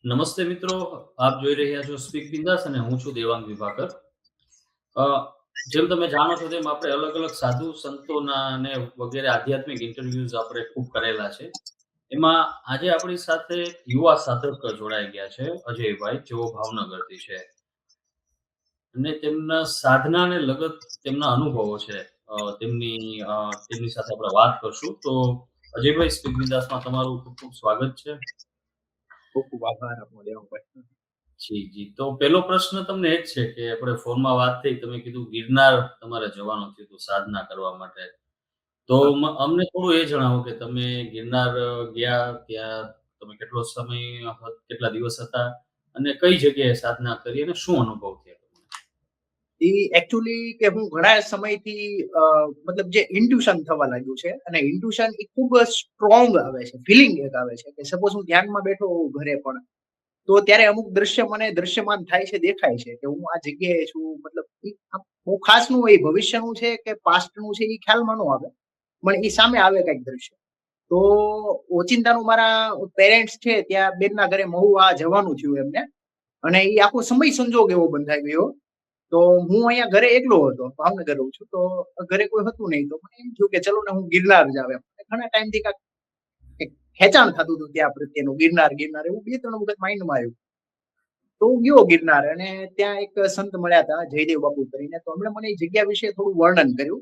નમસ્તે મિત્રો, આપ જોઈ રહ્યા છો સ્પીક બિંદાસ અને હું છું દેવાંગ વિભાકર. અ, જેમ તમે જાણો છો તેમ આપણે અલગ-અલગ સાધુ સંતોના અને વગેરે આધ્યાત્મિક ઇન્ટરવ્યુઝ આપણે ખૂબ કરેલા છે. એમાં આજે આપણી સાથે એક યુવા સાધક જોડાઈ ગયા છે, અજયભાઈ, જેઓ ભાવનગરથી છે. અને તેમના સાધનાને લગત તેમના અનુભવો છે. તેમની સાથે આપણે વાત કરશું. તો અજયભાઈ, સ્પીક બિંદાસમાં તમારું ખૂબ ખૂબ સ્વાગત છે. ખૂબ ખૂબ આભાર આપનો દેવાભાઈ. જી, જી. તો પહેલો પ્રશ્ન તમને એ જ છે કે આપણે ફોનમાં વાત થઈ, તમે કીધું ગિરનાર તમારે જવાનું થયું હતું સાધના કરવા માટે. તો હા. અમને થોડું એ જણાવો કે તમે ગિરનાર ગયા, ત્યાં તમે કેટલો સમય કેટલા દિવસ હતા? અને કઈ જગ્યાએ સાધના કરી અને શું અનુભવ થયા તમને? એકચ્યુઅલી કે હું ઘણા સમયથી મતલબ જે ઇન્ટ્યુશન થવા લાગ્યું છે અને ઇન્ટ્યુશન એ ખૂબ સ્ટ્રોંગ આવે છે, ફિલિંગ એક આવે છે કે સપોઝ હું ધ્યાનમાં બેઠો હોઉં ઘરે પણ, તો ત્યારે અમુક દ્રશ્ય મને દ્રશ્યમાન થાય છે, દેખાય છે કે હું આ જગ્યાએ છું. મતલબ બહુ ખાસનું હોય, ભવિષ્યનું છે કે પાસ્ટનું છે એ ખ્યાલમાં ન આવે, પણ એ સામે આવે કંઈક દ્રશ્ય. તો ઓચિંતાનું મારા પેરેન્ટ્સ છે ત્યાં બેનના ઘરે મહુવા જવાનું થયું એમને, અને એ આખો સમય સંજોગ એવો બંધાઈ ગયો. તો હું અહીંયા ઘરે એકલો હતો, ભાવનગર રહું છું, તો ઘરે કોઈ હતું નહીં. તો મને એમ થયું કે ચલો ને હું ગિરનાર જાવ એમ. ઘણા ટાઈમથી એક ખેંચાણ થતું હતું ત્યાં પ્રત્યેનું, ગિરનાર ગિરનાર એવું 2-3 વખત માઇન્ડમાં આવ્યું. તો હું ગયો ગિરનાર, અને ત્યાં એક સંત મળ્યા હતા, જયદેવ બાપુ કરીને. તો એમણે મને એ જગ્યા વિશે થોડું વર્ણન કર્યું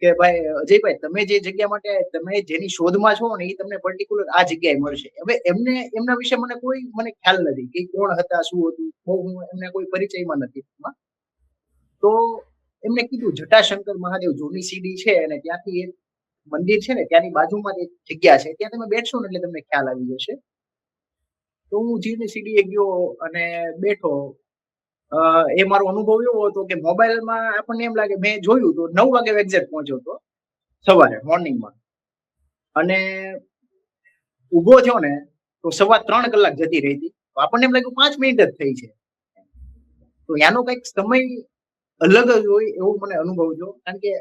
કે ભાઈ અજયભાઈ, તમે જે જગ્યા માટે તમે જેની શોધમાં છો ને, એ તમને પર્ટિક્યુલર આ જગ્યાએ મળશે. હવે એમના વિશે મને ખ્યાલ નથી કે કોણ હતા, શું હતું, બહુ હું એમને કોઈ પરિચયમાં નથી. તો એમને કીધું જટાશંકર મહાદેવ જૂની સીડી છે, અને ત્યાંથી એક મંદિર છે ને, ત્યાંની બાજુમાં જ એક જગ્યા છે, ત્યાં તમે બેઠશો ને એટલે તમને ખ્યાલ આવી જશે. તો હું જૂની સીડીએ ગયો અને બેઠો. એ મારો અનુભવ એવો હતો કે મોબાઈલમાં આપણને એમ લાગે, મેં જોયું તો 9 વાગે એક્ઝેક્ટ પહોંચ્યો હતો સવારે મોર્નિંગમાં, અને ઊભો થયો ને તો 3.25 કલાક જતી રહી હતી. તો આપણને એમ લાગ્યું 5 મિનિટ જ થઈ છે. તો ત્યાંનો કંઈક સમય અલગ જ હોય એવો મને અનુભવ થયો. કારણ કે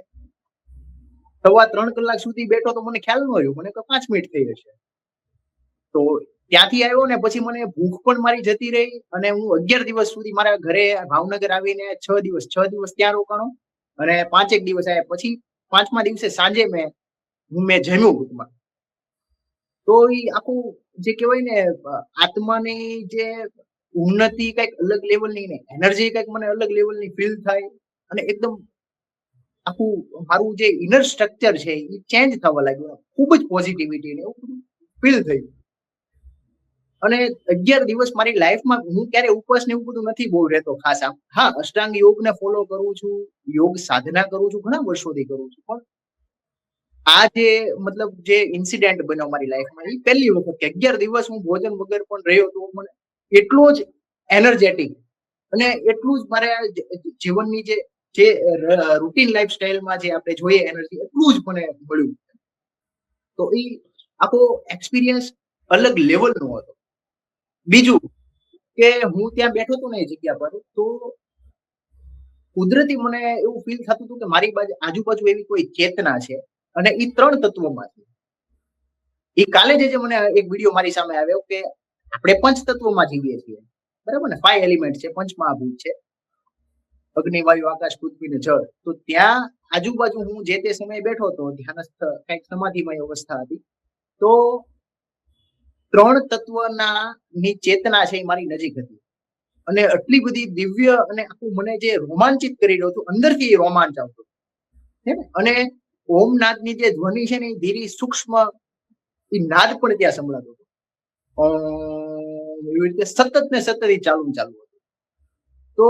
3.25 કલાક સુધી બેઠો તો મને ખ્યાલ ન રહ્યો, મને કે 5 મિનિટ થઈ હશે. તો ત્યાંથી આવ્યો ને પછી મને ભૂખ પણ મારી જતી રહી, અને હું 11 દિવસ સુધી મારા ઘરે ભાવનગર આવીને 6 દિવસ ત્યાં રોકાણો, અને 5 દિવસ આવ્યા. પછી 5મા દિવસે સાંજે મેં જમ્યું ટૂંકમાં. તો એ આખું જે કહેવાય ને, આત્માની જે ઉન્નતિ કંઈક અલગ લેવલની, ને એનર્જી કંઈક મને અલગ લેવલની ફીલ થાય, અને એકદમ આખું મારું જે ઇનર સ્ટ્રક્ચર છે એ ચેન્જ થવા લાગ્યું. ખૂબ જ પોઝિટિવિટી ને એવું બધું ફીલ થયું. અને 11 દિવસ મારી લાઈફમાં હું ક્યારે ઉપવાસ ને એવું બધું નથી બહુ રહેતો ખાસ. આમ હા, અષ્ટાંગ યોગને ફોલો કરું છું, યોગ સાધના કરું છું, ઘણા વર્ષોથી કરું છું. પણ આ મતલબ જે ઇન્સિડેન્ટ બન્યો મારી લાઈફમાં, એ પહેલી વખત કે 11 દિવસ હું ભોજન વગર પણ રહ્યો તો મને એટલો જ એનર્જેટિક, અને એટલું જ મારે જીવનની જે રૂટીન લાઈફસ્ટાઈલમાં જે આપણે જોઈએ એનર્જી, એટલું જ મને મળ્યું. તો એ આખો એક્સપિરિયન્સ અલગ લેવલનો હતો. બીજું કે હું ત્યાં બેઠો હતો ને એ જગ્યા પર, તો કુદરતી મને એવું ફીલ થતું હતું કે મારી આજુબાજુ એવી કોઈ ચેતના છે, અને એ 3 તત્વોમાં છે. એ કાલે જે મને એક વિડીયો મારી સામે આવ્યો કે આપણે પંચ તત્વોમાં જીવીએ છીએ, બરાબર ને? 5 એલિમેન્ટ છે, પંચમહાભૂત છે, અગ્નિ, વાયુ, આકાશ, પૃથ્વી ને જળ. તો ત્યાં આજુબાજુ હું જે તે સમયે બેઠો હતો, ધ્યાનસ્થ કંઈક સમાધિમય અવસ્થા હતી. તો 3 તત્વના ની ચેતના છે એ મારી નજીક હતી, અને આટલી બધી દિવ્ય, અને આખું મને જે રોમાંચિત કરી રહ્યો હતું, અંદરથી રોમાંચ આવતો છે ને. અને ઓમ નાદની જે ધ્વનિ છે ને, એ ધીરી સૂક્ષ્મ એ નાદ પણ ત્યાં સંભળાતો હતો. એવી રીતે સતત ને સતત એ ચાલુ હતું. તો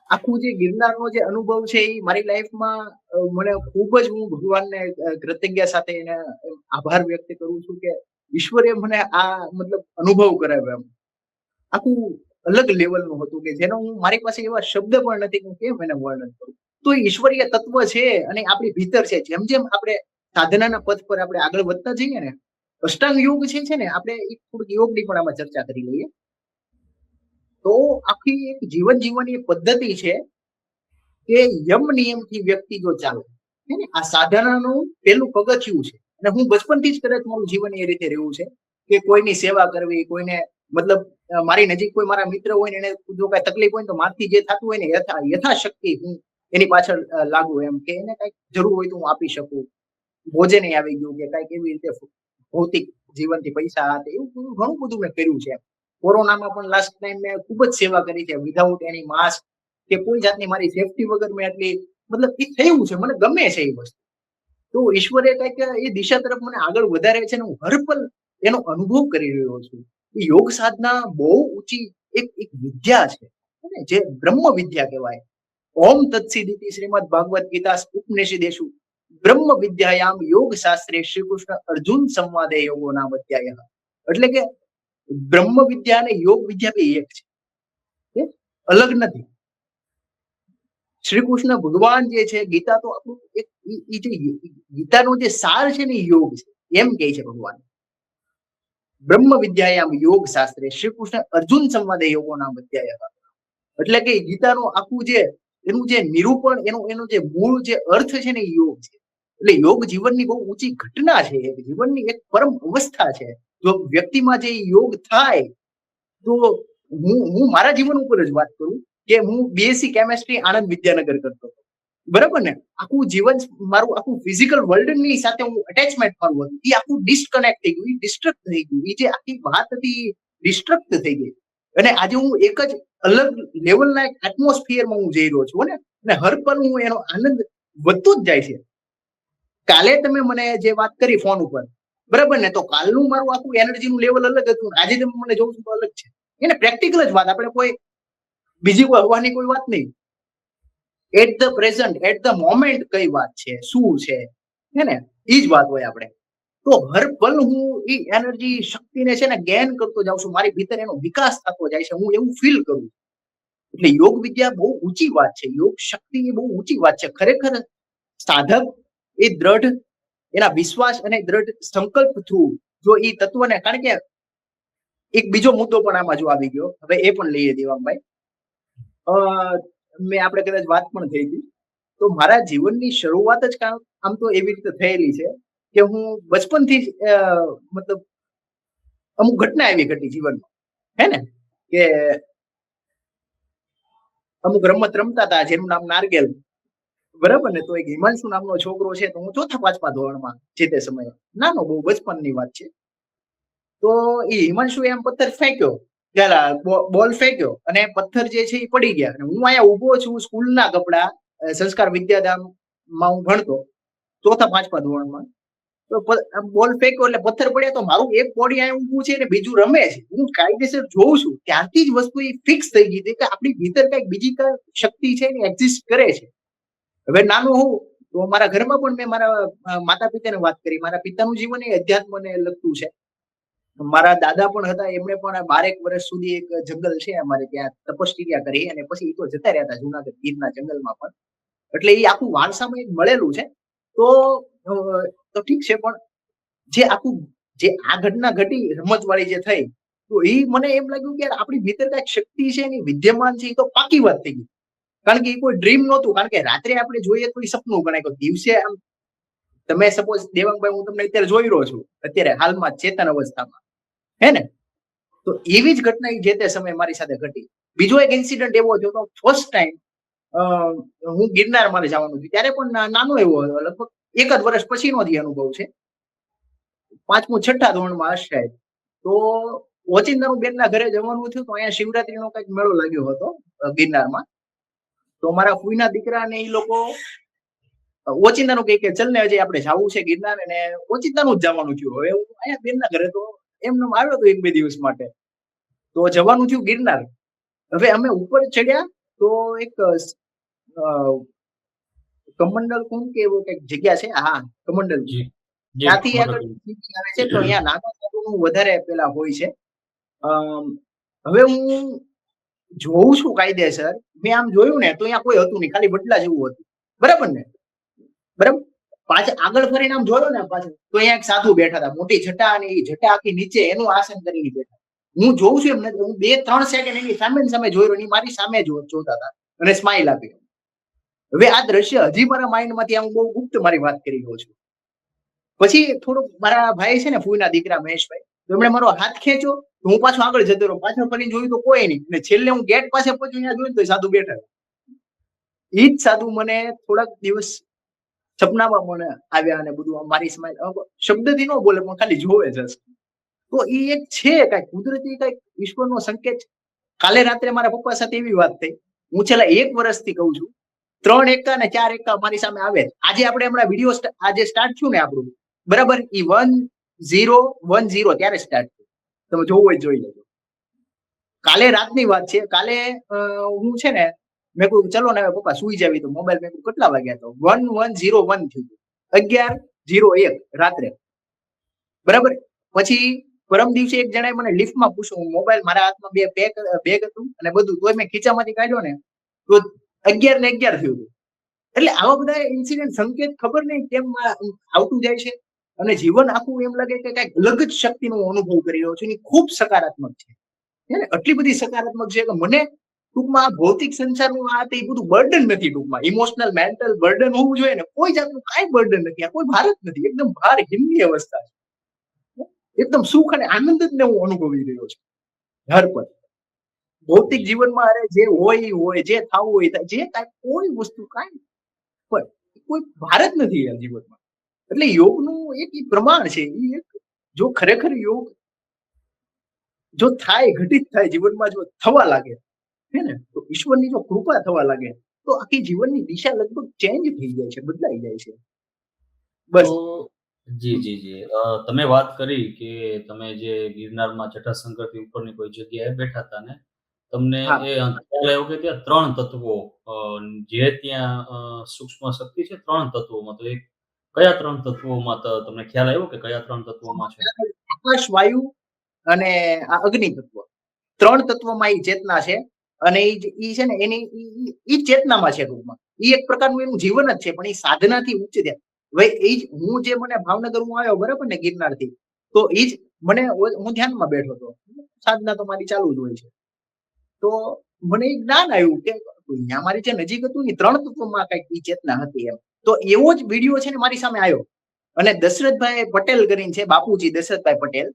આખું જે ગિરનારનો જે અનુભવ છે એ મારી લાઈફમાં મને ખૂબ જ, હું ભગવાનને કૃતજ્ઞતા સાથે એને આભાર વ્યક્ત કરું છું કે ઈશ્વરે મને આ મતલબ અનુભવ કરાવ્યો. એમ આખું અલગ લેવલનું હતું કે જેનો મારી પાસે એવા શબ્દ પણ નથી કે હું કેમ એને વર્ણન કરું. તો ઈશ્વરીય તત્વ છે, અને આપણી ભીતર છે. જેમ જેમ આપણે સાધનાના પથ પર આપણે આગળ વધતા જઈએ ને, અષ્ટાંગ યોગ છે ને, આપણે એક થોડીક યોગની પણ આમાં ચર્ચા કરી લઈએ. તો આખી એક જીવન જીવવાની એક પદ્ધતિ છે કે યમ નિયમથી વ્યક્તિ જો ચાલે, હે ને, આ સાધનાનું પેલું પગથિયું છે. અને હું બચપનથી જ કદાચ મારું જીવન એ રીતે રહ્યું છે કે કોઈની સેવા કરવી, કોઈને મતલબ મારી નજીક કોઈ મારા મિત્ર હોય ને એને જો કઈ તકલીફ હોય ને તો મારથી જે થતું હોય ને યથાશક્તિ હું એની પાછળ લાગુ એમ કે એને કઈક જરૂર હોય તો હું આપી શકું. ભોજન આવી ગયું કે કઈક એવી રીતે ભૌતિક જીવનથી પૈસા આ તે એવું ઘણું બધું મેં કર્યું છે. કોરોનામાં પણ લાસ્ટ ટાઈમ મેં ખૂબ જ સેવા કરી છે વિધાઉટ એની માસ્ક કે કોઈ જાતની મારી સેફટી વગર મેં એટલી મતલબ એ થયું છે મને ગમે છે એ વસ્તુ. તો ઈશ્વરે કઈક એ દિશા તરફ મને આગળ વધારે છે ને હું હર પલ એનો અનુભવ કરી રહ્યો છું. એ યોગ સાધના બહુ ઊંચી એક એક વિદ્યા છે જે બ્રહ્મ વિદ્યા કહેવાય. ઓમ તત્સિદિતિ શ્રીમદ ભાગવત ગીતા ઉપનિષદેશુ બ્રહ્મ વિદ્યાયામ યોગ શાસ્ત્રે શ્રી કૃષ્ણ અર્જુન સંવાદે યોગો નામ અધ્યાય. એટલે કે બ્રહ્મ વિદ્યા અને યોગ વિદ્યા બે એક છે, અલગ નથી. શ્રી કૃષ્ણ ભગવાન જે છે ગીતા તો આપણું એક ગીતાનો જે સાર છે ને યોગ છે એમ કહે છે ભગવાન. બ્રહ્મ વિદ્યાયામ યોગ શાસ્ત્રે શ્રી કૃષ્ણ અર્જુન સંવાદે યોગો નામ અધ્યાય. એટલે કે ગીતાનું આખું જે એનું જે નિરૂપણ એનો જે મૂળ જે અર્થ છે ને યોગ છે. એટલે યોગ જીવનની બહુ ઊંચી ઘટના છે, જીવનની એક પરમ અવસ્થા છે. જો વ્યક્તિમાં જે યોગ થાય તો હું મારા જીવન ઉપર જ વાત કરું કે હું બીએસસી કેમેસ્ટ્રી આણંદ વિદ્યાનગર કરતો હતો, બરાબર ને. આખું જીવન મારું આખું ફિઝિકલ વર્લ્ડ ની સાથે હું અટેચમેન્ટ મારું હતું એ આખું ડિસ્કનેક્ટ થઈ ગયું, ડિસ્ટ્રક્ટ થઈ ગયું. એ જે આખી વાત હતી ડિસ્ટ્રક્ટ થઈ ગઈ અને આજે હું એક જ અલગ લેવલના એક એટમોસ્ફિયરમાં હું જઈ રહ્યો છું ને હર પલ હું એનો આનંદ વધતો જ જાય છે. કાલે તમે મને જે વાત કરી ફોન ઉપર, બરાબર ને, તો કાલનું મારું આખું એનર્જીનું લેવલ અલગ હતું, આજે તમે મને જોઉં છું તો અલગ છે. એને પ્રેક્ટિકલ જ વાત, આપણે કોઈ બીજી કોઈ હવાની કોઈ વાત નહીં. At the present, at the moment કઈ વાત છે, શું છે, હે ને, એ જ વાત હોય આપણે. તો હર પલ હું એ એનર્જી શક્તિને છે ને ગેન કરતો જાઉં છું, મારી ભીતર એનો વિકાસ થતો જાય છે, હું એવું ફીલ કરું. એટલે યોગ વિદ્યા બહુ ઊંચી વાત છે, યોગ શક્તિ એ બહુ ઊંચી વાત છે. ખરેખર સાધક એ દ્રઢ એના વિશ્વાસ અને દ્રઢ સંકલ્પ થ્રુ જો એ તત્વને, કારણ કે એક બીજો મુદ્દો પણ આમાં જો આવી ગયો, હવે એ પણ લઈએ દેવાંગભાઈ. મેં આપણે કદાચ વાત પણ થઈ હતી, તો મારા જીવનની શરૂઆત જ આમ તો એવી રીતે થયેલી છે કે હું બચપનથી મતલબ અમુક ઘટના એવી ઘટી જીવનમાં, હે ને, કે અમુક રમત રમતા હતા જેનું નામ નારગેલ, બરાબર ને. તો એક હિમાંશુ નામનો છોકરો છે, તો હું ચોથા પાંચમા ધોરણમાં જે તે સમયે, નાનો બહુ બચપનની વાત છે. તો એ હિમાંશુ એમ પથ્થર ફેંક્યો, બોલ ફેંક્યો અને પથ્થર જે છે એ પડી ગયા. અને હું અહીંયા ઉભો છું, સ્કૂલના કપડા, સંસ્કાર વિદ્યાધામમાં હું ભણતો, ચોથા પાંચમા ધોરણમાં. તો બોલ ફેંક્યો એટલે પથ્થર પડ્યા, તો મારું એક બોડી અહીંયા ઊભું છે ને બીજું રમે છે. હું કાયદેસર જોઉં છું, ત્યારથી જ વસ્તુ એ ફિક્સ થઈ ગઈ હતી કે આપણી ભીતર કઈક બીજી કઈ શક્તિ છે ને એક્ઝિસ્ટ કરે છે. હવે નાનું હું તો મારા ઘરમાં પણ મેં મારા માતા પિતાને વાત કરી, મારા પિતાનું જીવન એ અધ્યાત્મને લગતું છે. મારા દાદા પણ હતા, એમણે પણ 12 વર્ષ સુધી એક જંગલ છે અમારે ત્યાં તપશ્ચર્યા કરી અને પછી તો જતા રહ્યા હતા જુનાગઢ ગીરના જંગલમાં પણ. એટલે એ આખું વારસામાં એક મળેલું છે. તો ઠીક છે, પણ જે આખું જે આ ઘટના ઘટી રમત વાળી જે થઈ, તો એ મને એમ લાગ્યું કે આપણી ભીતર કઈક શક્તિ છે એની વિદ્યમાન છે. એ તો પાકી વાત થઈ ગઈ, કારણ કે એ કોઈ ડ્રીમ નહોતું. કારણ કે રાત્રે આપણે જોઈએ તો એ સપનું ગણાય, કે દિવસે આમ તમે સપોઝ દેવાંગભાઈ, હું તમને અત્યારે જોઈ રહ્યો છું, અત્યારે હાલમાં ચેતન અવસ્થામાં, હે ને. તો એવી જ ઘટના જે તે સમયે મારી સાથે ઘટી. બીજો એક ઇન્સિડન્ટ એવો હતો, તો ફર્સ્ટ ટાઈમ હું ગિરનાર મારે જવાનું હતું, ત્યારે પણ નાનો એવો હતો, લગભગ 1 જ વર્ષ પછીનો જ અનુભવ છે, 5મું 6ઠ્ઠા ધોરણમાં હશે. તો ઓચિંતાનું બેનના ઘરે જવાનું થયું, તો અહીંયા શિવરાત્રીનો કઈક મેળો લાગ્યો હતો ગિરનારમાં. તો મારા ફૂઈના દીકરા ને એ લોકો ઓચિંતાનું કહે કે ચલ ને હજી આપણે જવું છે ગિરનાર, અને ઓચિંતાનું જ જવાનું થયું. હવે હું અહીંયા બેનના ઘરે તો એમને આવ્યો હતો 1-2 દિવસ માટે, તો જવાનું થયું ગિરનાર. હવે અમે ઉપર ચડ્યા તો એક કમંડલ કોણ કે એવું કઈક જગ્યા છે, હા કમંડલ, ત્યાંથી આગળ આવે છે. તો અહીંયા નાના સાધુનું વધારે પેલા હોય છે. હવે હું જોઉં છું કાયદેસર, મેં આમ જોયું ને તો અહીંયા કોઈ હતું નહીં, ખાલી બટલા જેવું હતું, બરાબર ને, બરાબર. પાછળ આગળ ફરીને આમ જોયો ને પાછળ, તો અહીંયા એક સાધુ બેઠા હતા, મોટી જટા, અને એ જટા આખી નીચે એનું આસન કરીને બેઠા. હું જોઉં છું એમ નથી, હું 2-3 સેકન્ડ એની સામે જોઈ રહ્યો, મારી સામે જોતા હતા અને સ્માઈલ આપી. હવે આ દ્રશ્ય હજી મારા માઇન્ડમાંથી આમ બહુ ગુપ્ત મારી વાત કરી રહ્યો છું. પછી થોડુંક મારા ભાઈ છે ને, ફૂઈના દીકરા મહેશભાઈ, તો એમણે મારો હાથ ખેંચ્યો, તો હું પાછો આગળ જતો રહ્યો. પાછળ ફરીને જોયું તો કોઈ નહીં. અને છેલ્લે હું ગેટ પાસે પહોંચ્યો, ત્યાં જોયું તો સાધુ બેઠા. એ જ સાધુ મને થોડાક દિવસ સપનામાં મને આવ્યા અને બધું મારી સ્માઈલ શબ્દથી ન બોલે પણ ખાલી જોવે છે. તો એ એક છે કઈક કુદરતી કઈક ઈશ્વરનો સંકેત છે. કાલે રાત્રે મારા પપ્પા સાથે એવી વાત થઈ. હું છેલ્લા 1 વર્ષથી કહું છું, 3 એકા અને 4 એકા મારી સામે આવે. આજે આપણે હમણાં વિડીયો આજે સ્ટાર્ટ થયું ને આપણું, બરાબર, ઈ 1010 ત્યારે સ્ટાર્ટ થયું. તમે જોવું હોય જોઈ લેજો. કાલે રાતની વાત છે. કાલે હું છે ને, મેં કહ્યું ચલો ને હવે પપ્પા સુઈ જાવી. તો મોબાઈલ મેં કેટલા વાગ્યા, તો 1101 થયું, 11:01 રાત્રે, બરાબર. પછી પરમ દિવસે એક જણાએ મને લિફ્ટમાં પૂછ્યું, મોબાઈલ મારા હાથમાં બેગ હતું અને બધું, તોય મેં ખીચામાંથી કાઢ્યો ને તો 11 ને 11 થયું. એટલે આવા બધા ઇન્સિડન્ટ સંકેત ખબર નહીં કેમ આવતું જાય છે. અને જીવન આખું એમ લાગે કે કઈક અલગ જ શક્તિનો અનુભવ કરી રહ્યો છું. ખૂબ સકારાત્મક છે. આટલી બધી સકારાત્મક છે કે મને ટૂંકમાં આ ભૌતિક સંસારનું આ તે બધું બર્ડન નથી. ટૂંકમાં ઇમોશનલ મેન્ટલ બર્ડન હોવું જોઈએ ને, કોઈ જાતનું કાંઈ બર્ડન નથી. આ કોઈ ભારત નથી. એકદમ ભાર હિમની અવસ્થા છે. એકદમ સુખ અને આનંદ જ ને હું અનુભવી રહ્યો છું હર પળ. ભૌતિક જીવનમાં અરે જે હોય, જે થવું હોય, જે કાંઈ કોઈ વસ્તુ કાંઈ પણ કોઈ ભાર જ નથી આ જીવનમાં. એટલે યોગનું એક પ્રમાણ છે. એક જો ખરેખર યોગ જો થાય, ઘટિત થાય જીવનમાં, જો થવા લાગે હે ને, તો ઈશ્વરની જો કૃપા થવા લાગે તો આખી જીવનની દિશા લગભગ ચેન્જ થઈ જાય છે, બદલાઈ જાય છે. બસ. તો જી. તમે વાત કરી કે તમે જે ગિરનારમાં જટાશંકરથી ઉપરની કોઈ જગ્યાએ બેઠા હતા ને, તમને હા, એ ખ્યાલ આવ્યો કે ત્યાં 3 તત્વો જે ત્યાં સૂક્ષ્મ શક્તિ છે 3 તત્વોમાં. તો એ કયા 3 તત્વોમાં તમને ખ્યાલ આવ્યો કે કયા 3 તત્વોમાં છે? આકાશ, વાયુ અને આ અગ્નિ તત્વ, 3 તત્વમાં એ ચેતના છે. અને ઈ છે ને એની ઈ ચેતનામાં છે ટૂંકમાં. ઈ એક પ્રકારનું એનું જીવન જ છે, પણ એ સાધનાથી ઉચ્ચ છે. હવે એ જ હું જે મને ભાવનગર હું આવ્યો બરાબર ને ગિરનારથી, તો એ જ મને હું ધ્યાનમાં બેઠો હતો. સાધના તો મારી ચાલુ જ હોય છે. તો મને એક જ્ઞાન આવ્યું કે અહીંયા મારી જે નજીક હતું ને 3 તત્વમાં કઈક ઈ ચેતના હતી એમ. તો એવો જ વિડીયો છે ને મારી સામે આવ્યો. અને દશરથભાઈ પટેલ કરીને છે, બાપુજી દશરથભાઈ પટેલ,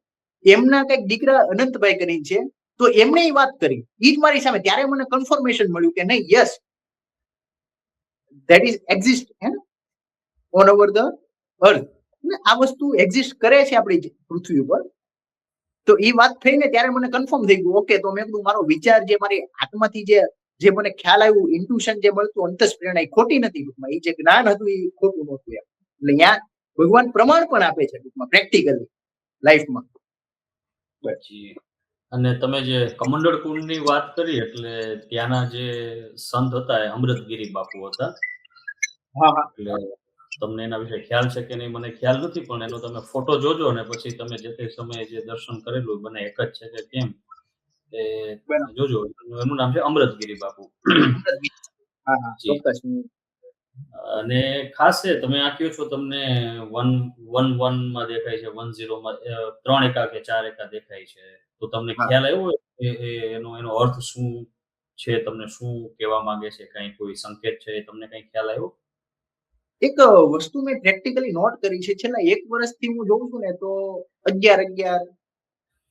એમના કઈક દીકરા અનંતભાઈ કરીને છે. તો એમણે એ વાત કરી, ઈ જ મારી સામે. ત્યારે મને કન્ફર્મેશન મળ્યું કે નહીં, yes, that is exist on over the earth. આ વસ્તુ એક્ઝિસ્ટ કરે છે આપણી પૃથ્વી ઉપર. તો એ વાત થઈ ને ત્યારે મને કન્ફર્મ થઈ ગયું. ઓકે, તો મેં કીધું મારો વિચાર જે મારી આત્માથી જે મને ખ્યાલ આવ્યું, ઇન્ટ્યુશન જે મળતું, અંતસ્પ્રેરણા, એ ખોટી નથી ટૂંકમાં. એ જે જ્ઞાન હતું એ ખોટું નહોતું એમ. એટલે ત્યાં ભગવાન પ્રમાણ પણ આપે છે ટૂંકમાં, પ્રેક્ટિકલી લાઈફમાં. જી. અને તમે જે કમંડળ કુંડની વાત કરી, એટલે ત્યાંના જે સંત હતા એ અમૃતગીરી બાપુ હતા. હા. એટલે તમને એના વિશે ખ્યાલ છે કે નહીં મને ખ્યાલ નથી, પણ એનો તમે ફોટો જોજો અને પછી તમે જે તે સમયે જે દર્શન કરેલું બંને એક જ છે કે કેમ એ તમે જોજો. એનું નામ છે અમૃતગીરી બાપુ. હા, જી. ચોક્કસ. અને ખાસ છે તમે આ કહો છો તમને 111 માં દેખાય છે, 10 માં 3 એકા કે 4 એકા દેખાય છે. તો તમને હા. ખ્યાલ આવ્યો કે એનો અર્થ શું છે? તમને શું કહેવા માંગે છે? કઈ કોઈ સંકેત છે? એ તમને કઈ ખ્યાલ આવ્યો? એક વસ્તુ મેં પ્રેક્ટિકલી નોટ કરી છે. છેલ્લા 1 વર્ષથી હું જોઉં છું ને, તો 11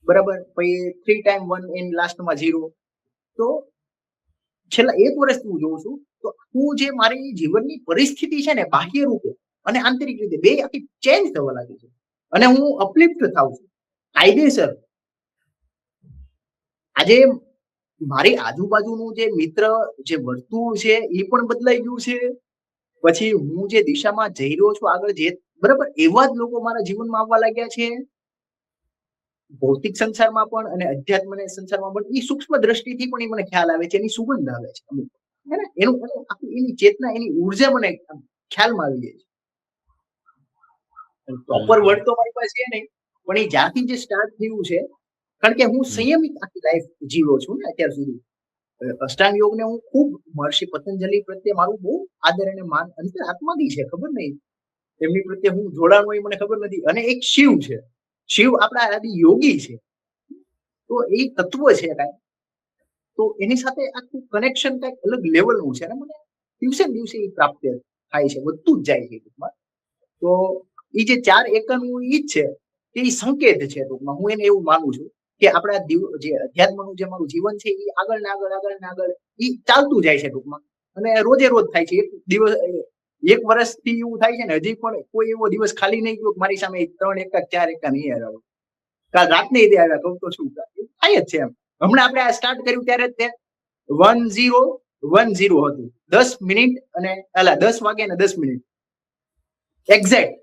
બરાબર, પછી 3 ટાઈમ 1 ઇન લાસ્ટમાં 0. તો છેલ્લા 1 વર્ષથી હું જોઉં છું. તો હું જે મારી જીવનની પરિસ્થિતિ છે ને, બાહ્ય રૂપે અને આંતરિક રીતે બે આખી ચેન્જ થવા લાગી છે. અને હું અપલિફ્ટ થાઉં છું કાયદેસર. આજે મારી આજુબાજુનું જે મિત્ર, જે વર્તુળ છે એ પણ બદલાઈ ગયું છે. પછી હું જે દિશામાં જઈ રહ્યો છું આગળ, જે બરાબર, એવા જ લોકો મારા જીવનમાં આવવા લાગ્યા છે. ભૌતિક સંસારમાં પણ અને અધ્યાત્મના સંસારમાં પણ એ સૂક્ષ્મ દ્રષ્ટિથી પણ એ મને ખ્યાલ આવે છે. એની સુગંધ આવે છે અમુક, હે ને, એનું આખું એની ચેતના, એની ઉર્જા મને ખ્યાલમાં આવી જાય છે. પ્રોપર વર્ડ તો મારી પાસે છે નહીં, પણ એ જ્યાંથી જે સ્ટાર્ટ થયું છે, કારણ કે હું સંયમિત આખી લાઈફ જીવ્યો છું ને અત્યાર સુધી. અષ્ટાંગ યોગને હું ખૂબ, મહર્ષિ પતંજલિ પ્રત્યે મારું બહુ આદર અને માન અંતર આત્માથી છે. ખબર નહીં એમની પ્રત્યે હું જોડાણ હોય મને ખબર નથી. અને એક શિવ છે, શિવ આપણા આદિ યોગી છે. તો એ તત્વ છે કાંઈ, તો એની સાથે આખું કનેક્શન કાંઈક અલગ લેવલનું છે. અને મને દિવસે ને દિવસે એ પ્રાપ્ત થાય છે, વધતું જ જાય છે ટૂંકમાં. તો એ જે 4 એકમનું ઈ જ છે કે એ સંકેત છે ટૂંકમાં. હું એને એવું માનું છું કે આપણા જે અધ્યાત્મનું જે મારું જીવન છે એ આગળ ને આગળ એ ચાલતું જાય છે ટૂંકમાં. અને રોજે રોજ થાય છે. એક દિવસ 1 વર્ષથી એવું થાય છે ને હજી પણ કોઈ એવો દિવસ ખાલી નહીં ગયો મારી સામે 3 એકા 4 એકા નહીં આવ્યા. કાલ રાતને ઈ આવ્યા કહું તો શું થાય જ છે એમ. હમણાં આપણે આ સ્ટાર્ટ કર્યું ત્યારે તે 1010 હતું. 10 મિનિટ અને 10 વાગે અને 10 મિનિટ એક્ઝેક્ટ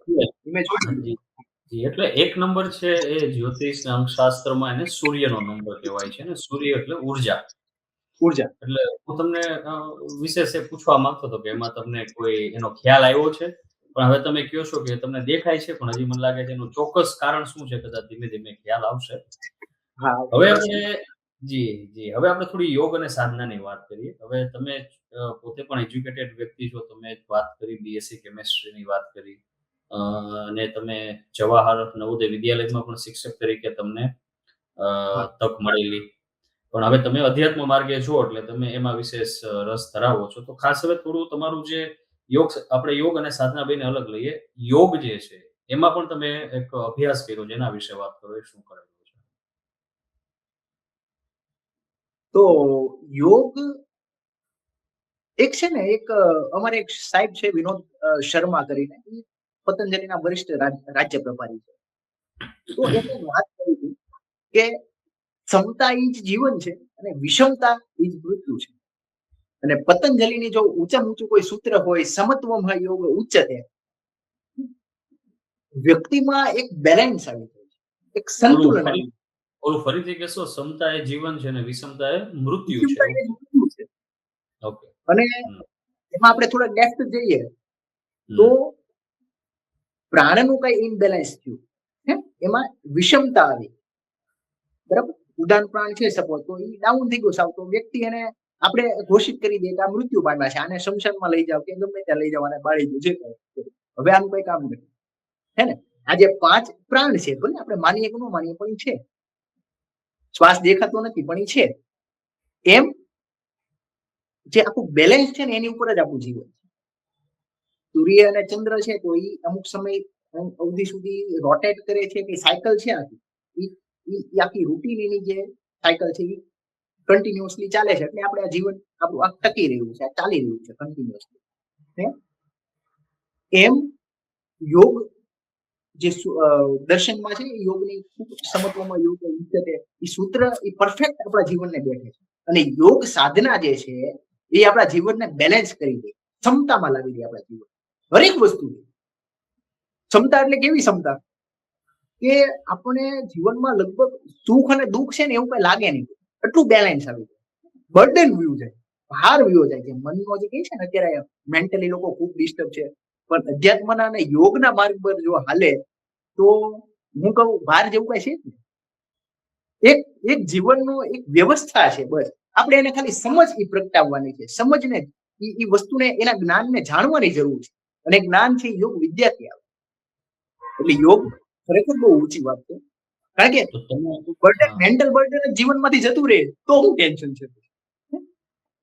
મેં જોયું. જી, જી. એટલે એક નંબર છે એ જ્યોતિષના અંકશાસ્ત્રમાં એને સૂર્યનો નંબર કહેવાય છે ને સૂર્ય એટલે ઊર્જા. ઉર્જા. એટલે હું તમને વિશેષ એ પૂછવા માંગતો હતો કે એમાં તમને કોઈ એનો ખ્યાલ આવ્યો છે? પણ હવે તમે કહો છો કે તમને દેખાય છે પણ હજી મને લાગે છે એનું ચોક્કસ કારણ શું છે કદાચ ધીમે ધીમે ખ્યાલ આવશે. હા હવે આપણે હવે આપણે થોડી યોગ અને સાધનાની વાત કરીએ. હવે તમે પોતે પણ એજ્યુકેટેડ વ્યક્તિ છો. તમે વાત કરી બીએસસી કેમિસ્ટ્રીની વાત કરી. અને તમે જવાહર નવોદય વિદ્યાલયમાં પણ શિક્ષક તરીકે તમને હા. તક મળેલી. પણ હવે તમે અધ્યાત્મ માર્ગે છો એટલે તમે એમાં વિશેષ રસ ધરાવો છો. તો ખાસ હવે થોડું તમારું જે આપણે યોગ અને સાધના બેને અલગ લઈએ. યોગ જે છે એમાં પણ તમે એક અભ્યાસ કર્યો છે એના વિશે વાત કરો. એ શું કરેલું છે? તો યોગ એક છે ને એક અમારે એક સાહેબ છે વિનોદ શર્મા કરીને ઈ પતંજલિના વરિષ્ઠ રાજ્ય પ્રભારી છે. તો એમને વાત કરી હતી કે સમતા ઈ જ જીવન છે અને વિષમતા ઈ જ મૃત્યુ છે. અને પતંજલિની જો ઊંચામાં ઊંચું કોઈ સૂત્ર હોય સમત્વમ યોગ ઉચ્ચતે, વ્યક્તિમાં એક બેલેન્સ આવી જાય છે, એક ઓલું સંતુલન ફરી આવી ઓલું ફરીથી કહેશો? સમતા એ જીવન છે અને વિષમતા એ મૃત્યુ છે. વિષમતા એ જ મૃત્યુ છે. ઓકે. અને હમ, એમાં આપણે થોડા ડેપ્થ જઈએ તો હમ. પ્રાણનું કઈ ઇમ્બેલેન્સ થયું, હે એમાં વિષમતા આવી, બરાબર. ઉડાન પ્રાણ છે સપોઝ તો એ ડાઉન થઈ ગયો સાવ, તો વ્યક્તિ એને આપણે ઘોષિત કરી દઈએ કે આ મૃત્યુ પામ્યા છે, આને શમશાનમાં લઈ જાવ કે ગમે ત્યાં લઈ જાવ અને બાળી દો જે કરે. હવે આનું કઈ કામ નથી, હે ને. આ જે 5 પ્રાણ છે ભલે આપણે માનીએ કે ન માનીએ પણ ઈ છે. શ્વાસ દેખાતો નથી પણ ઈ છે. એમ જે આખું બેલેન્સ છે ને એની ઉપર જ આપણું જીવન છે. સૂર્ય અને ચંદ્ર છે તો ઈ અમુક સમય અવધિ સુધી રોટેટ કરે છે કે સાયકલ છે આખી, ઈ આખી રૂટીન એની જે સાયકલ છે ઈ કન્ટિન્યુઅસલી ચાલે છે. એટલે આપણે આ જીવન આપણું આ ટકી રહ્યું છે, આ ચાલી રહ્યું છે કન્ટિન્યુઅસલી. એમ યોગ જે દર્શનમાં છે એ યોગની ખૂબ સમત્વમાં યોગ ઉચ્ચતે એ સૂત્ર એ પરફેક્ટ આપણા જીવનને બેઠે છે. અને યોગ સાધના જે છે એ આપણા જીવનને બેલેન્સ કરી દે, ક્ષમતામાં લાવી દે આપણા જીવન હરેક વસ્તુ. ક્ષમતા એટલે કેવી ક્ષમતા કે આપણે જીવનમાં લગભગ સુખ અને દુઃખ છે ને એવું કઈ લાગે નહીં, એટલું બેલેન્સ આવી જાય. બર્ડન વ્યૂ જાય, ભાર વ્યૂ જાય છે. મનનો જે કહે છે ને અત્યારે મેન્ટલી લોકો ખૂબ ડિસ્ટર્બ છે, પણ અધ્યાત્મના અને યોગના માર્ગ પર જો હાલે તો હું કહું ભાર જેવું કઈ છે જ નહીં. એક એક જીવનનો એક વ્યવસ્થા છે બસ. આપણે એને ખાલી સમજ પ્રગટાવવાની છે. સમજને એ વસ્તુને એના જ્ઞાનને જાણવાની જરૂર છે. અને જ્ઞાન છે યોગ વિદ્યાથી આવે. એટલે યોગ ખરેખર બહુ ઊંચી વાત છે. કારણ કે તો તમે બર્ડન, હા. મેન્ટલ બર્ડન જીવનમાંથી જતું રહે તો હું ટેન્શન છે.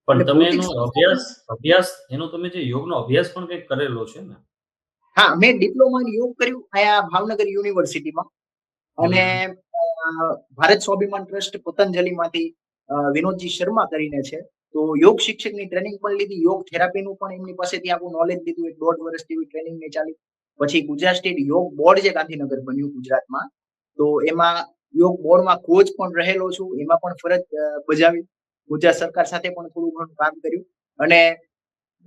પણ એટલે તમે ભૌતિક એનો સંસારમાં અભ્યાસ એનો તમે જે યોગનો અભ્યાસ પણ કંઈક કરેલો છે ને? હા, મેં ડિપ્લોમા ઇન યોગ કર્યું અહીંયા ભાવનગર યુનિવર્સિટીમાં. અને હમ. ભારત સ્વાભિમાન ટ્રસ્ટ પતંજલિમાંથી વિનોદજી શર્મા કરીને છે. તો યોગ શિક્ષકની ટ્રેનિંગ પણ લીધી, યોગ થેરાપીનું પણ એમની પાસેથી આખું નોલેજ લીધું. 1.5 વર્ષ જેવી ટ્રેનિંગ મેં ચાલી. પછી ગુજરાત સ્ટેટ યોગ બોર્ડ જે ગાંધીનગર બન્યું ગુજરાતમાં, તો એમાં યોગ બોર્ડમાં કોચ પણ રહેલો છું. એમાં પણ ફરજ બજાવી. ગુજરાત સરકાર સાથે પણ થોડું ઘણું કામ કર્યું. અને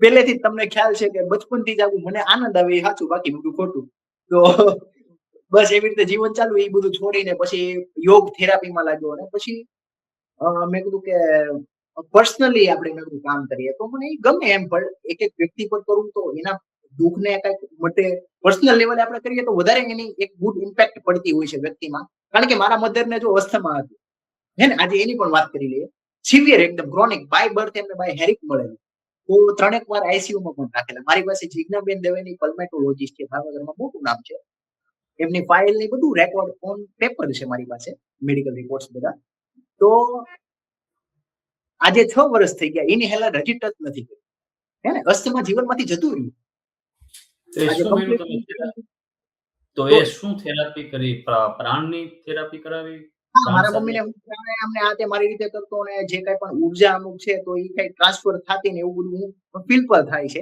પહેલેથી જ તમને ખ્યાલ છે કે બચપનથી જ આવું મને આનંદ આવે એ સાચું, બાકી બધું ખોટું. તો બસ એવી રીતે જીવન ચાલુ. એ બધું છોડીને પછી યોગ થેરાપીમાં લાગ્યો. અને પછી મેં કીધું કે પર્સનલી આપણે મેં કીધું કામ કરીએ તો મને એ ગમે એમ. પણ એક એક વ્યક્તિ પર કરું તો એના દુઃખને કઈક મટે, પર્સનલ લેવલે આપણે કરીએ તો વધારે એની એક ગુડ ઇમ્પેક્ટ પડતી હોય છે વ્યક્તિમાં. કારણ કે મારા મધરને જો અસ્થમા હતું, હે ને, આજે એની પણ વાત કરી લઈએ. સિવિયર એકદમ ક્રોનિક, બાય બર્થ એમને બાય હેરિક મળેલું. તો 3 વાર આઈસીયુમાં પણ રાખેલા. મારી પાસે જિજ્ઞાબેન દવેની પલ્મેટોલોજીસ્ટ છે, ભાવનગરમાં મોટું નામ છે. એમની ફાઇલ ની બધું રેકોર્ડ ઓન પેપર છે મારી પાસે, મેડિકલ રિપોર્ટ્સ બધા. તો આજે 6 વર્ષ થઈ ગયા, એની હેલર હજી ટચ નથી કરી, હે ને. અસ્થમા જીવનમાંથી જતું રહ્યું. એ આજે શું કર્યું તમે? કમ્પ્લીટ તો તો એ શું થેરાપી કરી? પ્રાણની થેરાપી કરાવી? હા, પ્રાણ મારા સાધના? મમ્મીને હું પ્રાણાયામને આ તે મારી રીતે કરતો અને જે કાંઈ પણ ઉર્જા અમુક છે તો ઈ કાંઈ ટ્રાન્સફર થાતી ને એવું બધું હું ફીલ પણ થાય છે.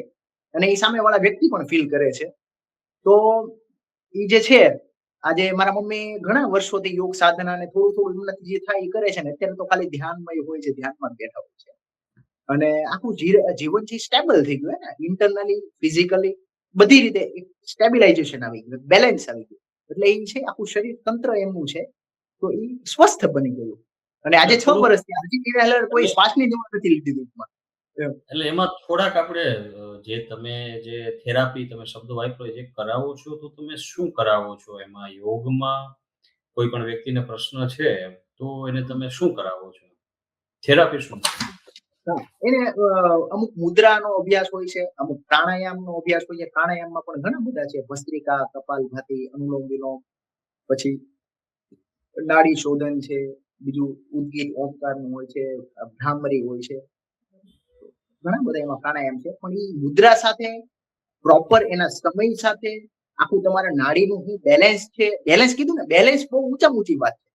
અને ઈ સામેવાળા વ્યક્તિ પણ ફીલ કરે છે. તો ઈ જે છે, આજે મારા મમ્મી ઘણા વર્ષોથી યોગ સાધના ને થોડું-થોડું એમનાથી જે થાય ઈ કરે છે ને અત્યારે તો ખાલી ધ્યાનમાં હોય છે, ધ્યાનમાં જ બેઠા હોય છે. અને આખું જીવન જે સ્ટેબલ થઈ ગયું હે ને ઇન્ટરનલી, ફિઝિકલી બધી રીતે એક સ્ટેબિલાઈઝેશન આવી ગયું, બેલેન્સ આવી ગયું. એટલે ઈ છે આખું શરીર તંત્ર એમનું છે. તો ઈ સ્વસ્થ બની ગયું. અને આજે એટલે 6 થોડુંક વર્ષથી હજી ડિરેલર કોઈ એટલે શ્વાસની દવા નથી લીધી ટૂંકમાં. એમ. એટલે એમાં થોડાક આપણે જે તમે જે થેરાપી તમે શબ્દ વાપર્યો જે કરાવો છો, તો તમે શું કરાવો છો એમાં? યોગમાં કોઈ પણ વ્યક્તિને પ્રશ્ન છે, તો એને તમે શું કરાવો છો? થેરાપી શું છે? હા, એને અમુક મુદ્રાનો અભ્યાસ હોય છે, અમુક પ્રાણાયામનો અભ્યાસ હોય છે. પ્રાણાયામમાં પણ ઘણા બધા છે. ભસ્ત્રિકા, કપાલભાતિ, અનુલોમ-વિલોમ, પછી નાડી શોધન છે, બીજું ઉદગીર ઓમકારનું હોય છે, ભ્રામરી હોય છે. ઘણા બધા એમાં પ્રાણાયામ છે. પણ ઈ મુદ્રા સાથે પ્રોપર એના સમય સાથે આખું તમારા નાડીનું શું બેલેન્સ છે. બેલેન્સ કીધું ને, બેલેન્સ બહુ ઊંચામાં ઊંચી વાત છે.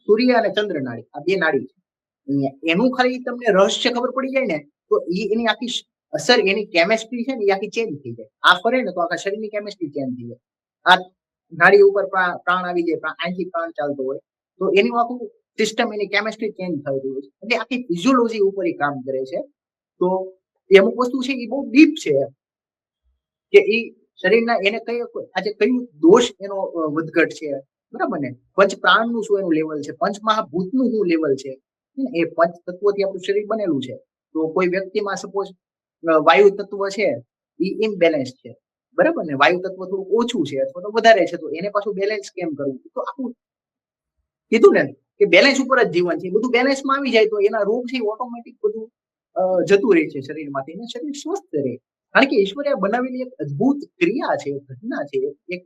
સૂર્ય અને ચંદ્ર નાડી આ 2 નાડી છે. એનું ખાલી તમને રહસ્ય ખબર પડી જાય ને, તો એની આખી અસર એની કેમિસ્ટ્રી છે ને એ આખી ચેન્જ થઈ જાય. આ ફરે ને તો આખા શરીરની કેમિસ્ટ્રી ચેન્જ થઈ જાય. આ નાડી ઉપર પ્રાણ આવી જાય, અહીંથી પ્રાણ ચાલતો હોય, તો એનું આખું સિસ્ટમ એની કેમિસ્ટ્રી ચેન્જ થઈ રહી છે. એટલે આખી ફિઝિયોલોજી ઉપર એ કામ કરે છે. તો એ અમુક વસ્તુ છે એ બહુ ડીપ છે એમ. કે ઈ શરીરના એને આજે કયું દોષ એનો વધઘટ છે, બરાબર ને? પંચ પ્રાણનું શું એનું લેવલ છે, પંચ મહાભૂતનું શું લેવલ છે. એ પંચ તત્વોથી આપણું શરીર બનેલું છે. તો કોઈ વ્યક્તિમાં સપોઝ વાયુ તત્વ છે, ઈ ઇમ્બેલેન્સ છે. બરાબર ને? વાયુ તત્વ થોડું ઓછું છે અથવા તો વધારે છે, તો એને પાછું બેલેન્સ કેમ કરવું? તો આખું કીધું ને કે બેલેન્સ ઉપર જ જીવન છે. બધું બેલેન્સમાં આવી જાય તો એના રોગ છે ઓટોમેટિક બધું જતું રહે છે શરીરમાંથી અને શરીર સ્વસ્થ રહે. કારણ કે ઈશ્વરે બનાવેલી એક અદ્ભુત ક્રિયા છે, ઘટના છે, એક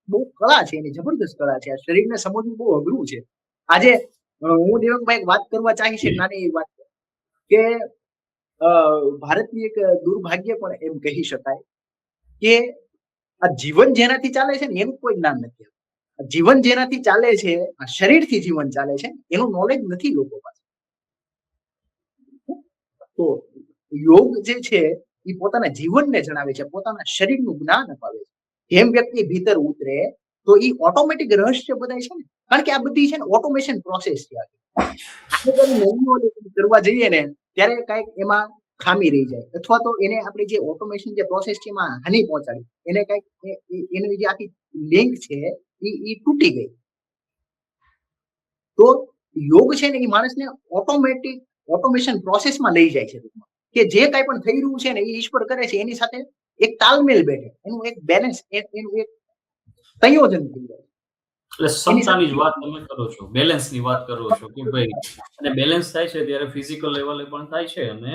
બહુ કળા છે, એની જબરદસ્ત કળા છે. આ શરીરને સમજવું બહુ અઘરું છે. આજે હું દેવંગભાઈ એક વાત કરવા ચાહીશ, એક નાની એવી વાત કે અ, ભારતની એક દુર્ભાગ્ય પણ એમ કહી શકાય કે આ જીવન જેનાથી ચાલે છે ને એનું કોઈ જ્ઞાન નથી. જીવન જેનાથી ચાલે છે, આ શરીરથી જીવન ચાલે છે, એનું નોલેજ નથી લોકો પાસે. તો યોગ જે છે એ પોતાના જીવનને જણાવે છે, પોતાના શરીરનું જ્ઞાન અપાવે છે. જેમ વ્યક્તિ ભીતર ઉતરે તો એ ઓટોમેટિક રહસ્ય બધાય છે ને, કારણ કે આ બધી છે ને ઓટોમેશન પ્રોસેસ છે. આપણે જ્યારે મેન્યુઅલી કરવા જઈએ ને ત્યારે કાંઈક એમાં ખામી રહી જાય અથવા તો એને આપણે જે ઓટોમેશન જે પ્રોસેસ છે એમાં હાનિ પહોંચાડી, એને કાંઈક એની જે આખી લિંક છે એ તૂટી ગઈ. તો યોગ છે ને એ માણસને ઓટોમેશન પ્રોસેસમાં લઈ જાય છે ટૂંકમાં. કે જે કાંઈ પણ થઈ રહ્યું છે ને એ ઈશ્વર કરે છે, એની સાથે એક તાલમેલ બેઠે, એનું એક બેલેન્સ, એનું એક સંયોજન થઈ જાય. એટલે એની સાથે સમતાની જ વાત તમે કરો છો, બેલેન્સની વાત કરો છો કે ભઈ, અને બેલેન્સ થાય છે ત્યારે ફિઝિકલ લેવલે પણ થાય છે અને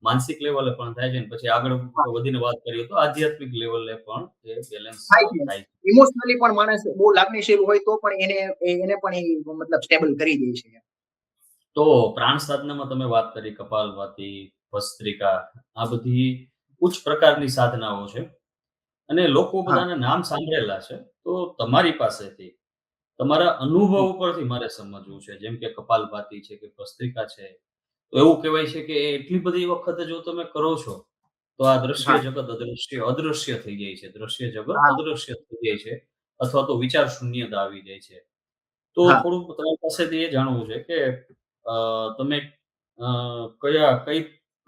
માનસિક લેવલે પણ થાય છે અને પછી આગળ વધીને વાત કરીએ તો આધ્યાત્મિક લેવલે પણ એ બેલેન્સ થાય છે. થાય છે. ઇમોશનલી પણ માણસ બહુ લાગણીશીલ હોય તો પણ એને પણ મતલબ સ્ટેબલ કરી દે છે. તો પ્રાણ સાધનામાં તમે વાત કરી કપાલભાતિ, ભસ્ત્રિકા, આ બધી ઉચ્ચ પ્રકારની સાધનાઓ છે અને લોકો હા, બધાના નામ સાંભળેલા છે. તો તમારી પાસેથી તમારા અનુભવ ઉપરથી મારે સમજવું છે. જેમ કે કપાલભાતિ છે કે ભસ્ત્રિકા છે. તો એવું કહેવાય છે કે એટલી બધી વખત જો તમે કરો છો, તો આ દ્રશ્ય હા, જગત અદૃશ્ય થઈ જાય છે. દ્રશ્ય જગત હા, અદૃશ્ય થઈ જાય છે અથવા તો વિચાર શૂન્યતા આવી જાય છે. તો હા. થોડુંક તમારી પાસેથી એ જાણવું છે કે અ, તમે અ,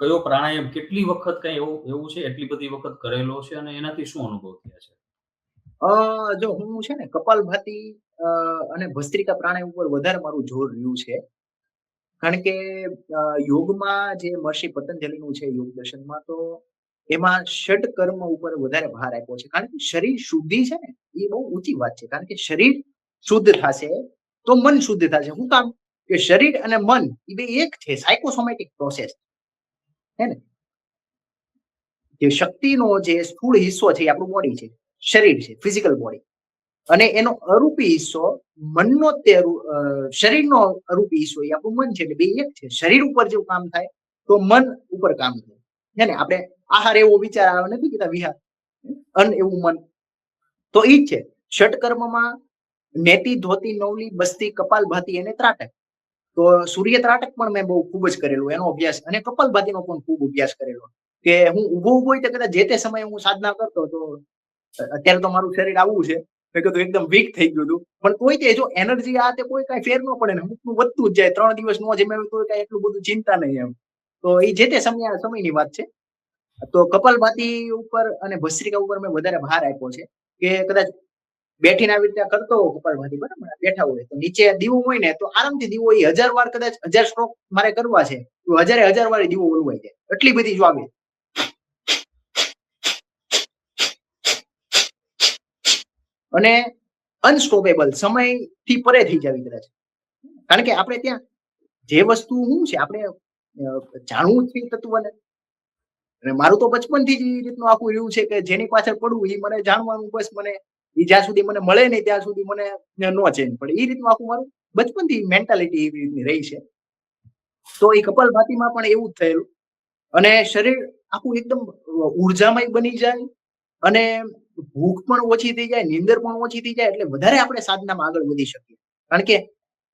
કયો પ્રાણાયામ કેટલી વખત કઈ એવું એવું છે એટલી બધી વખત કરેલો છે અને એનાથી શું અનુભવ થયા છે? જો હું છે ને કપાલભાતિ અ, અને ભસ્ત્રિકા પ્રાણાયામ ઉપર વધારે મારું જોર રહ્યું છે. કારણ કે યોગમાં જે મહર્ષિ પતંજલિનું છે યોગ દર્શનમાં, તો એમાં ષટ કર્મ ઉપર વધારે ભાર આપ્યો છે. કારણ કે શરીર શુદ્ધિ છે ને એ બહુ ઊંચી વાત છે. કારણ કે શરીર શુદ્ધ થશે તો મન શુદ્ધ થશે. શું કામ? કે શરીર અને મન એ બે એક છે, સાયકોસોમેટિક પ્રોસેસ હે ને. જે શક્તિનો જે સ્થૂળ હિસ્સો છે એ આપણું બોડી છે, શરીર છે, ફિઝિકલ બોડી. અને એનો અરૂપી હિસ્સો મનનો શરીરનો અરૂપી હિસ્સો એ આપણું મન છે. એટલે બે એક છે. શરીર ઉપર જેવું કામ થાય તો મન ઉપર કામ થાય. છે ને, આપણે આહાર એવો વિચાર આવે નથી કેતા વિહાર, અન્ન એવું મન. તો ઈ જ છે. ષટકર્મમાં નેતિ, ધોતી, નવલી, બસ્તી, કપાલભાતિ અને ત્રાટક. તો સૂર્ય ત્રાટક પણ મેં બહુ ખૂબ જ કરેલું એનો અભ્યાસ, અને કપાલભાતિનો પણ ખૂબ અભ્યાસ કરેલો. કે હું ઊભો ઊભો હોય તો કદાચ જે તે સમયે હું સાધના કરતો તો અત્યારે તો મારું શરીર આવું છે, મેં કીધું એકદમ વીક થઈ ગયું હતું, પણ તોય તે જો એનર્જી આ તે કોઈ કઈ ફેર ન પડે ને, અમુકનું વધતું જ જાય. 3 દિવસ નો જમે તો કઈ એટલું બધું ચિંતા નહીં એમ. તો એ જે તે સમયની વાત છે. તો કપાલભાતિ ઉપર અને ભસ્ત્રિકા ઉપર મેં વધારે ભાર આપ્યો છે કે કદાચ બેઠીને આવી રીતે કરતો હોય કપાલભાતિ, બરાબર, બેઠા હોય તો નીચે દીવો હોય ને તો આરામથી દીવો એ 1000 વાર, કદાચ 1000 સ્ટ્રોક મારે કરવા છે તો 1000 વાર દીવો ઓલવાઈ જાય, એટલી બધી જો આવે. અને અનસ્ટોપેબલ, સમયથી પરે થઈ જાવી કદાચ. કારણ કે આપણે ત્યાં જે વસ્તુ શું છે આપણે જાણવું જ છે તત્વને. અને મારું તો બચપનથી જ એ રીતનું આખું રહ્યું છે કે જેની પાછળ પડવું એ મને જાણવાનું, બસ મને એ જ્યાં સુધી મને મળે નહીં ત્યાં સુધી મને નો ચેન્જ પડે. એ રીતનું આખું મારું બચપનથી મેન્ટાલિટી એવી રીતની રહી છે. તો એ કપાલભાતિમાં પણ એવું જ થયેલું. અને શરીર આખું એકદમ ઉર્જામય બની જાય, અને ભૂખ પણ ઓછી થઈ જાય, નીંદર પણ ઓછી થઈ જાય, એટલે વધારે આપણે સાધનામાં આગળ વધી શકીએ. કારણ કે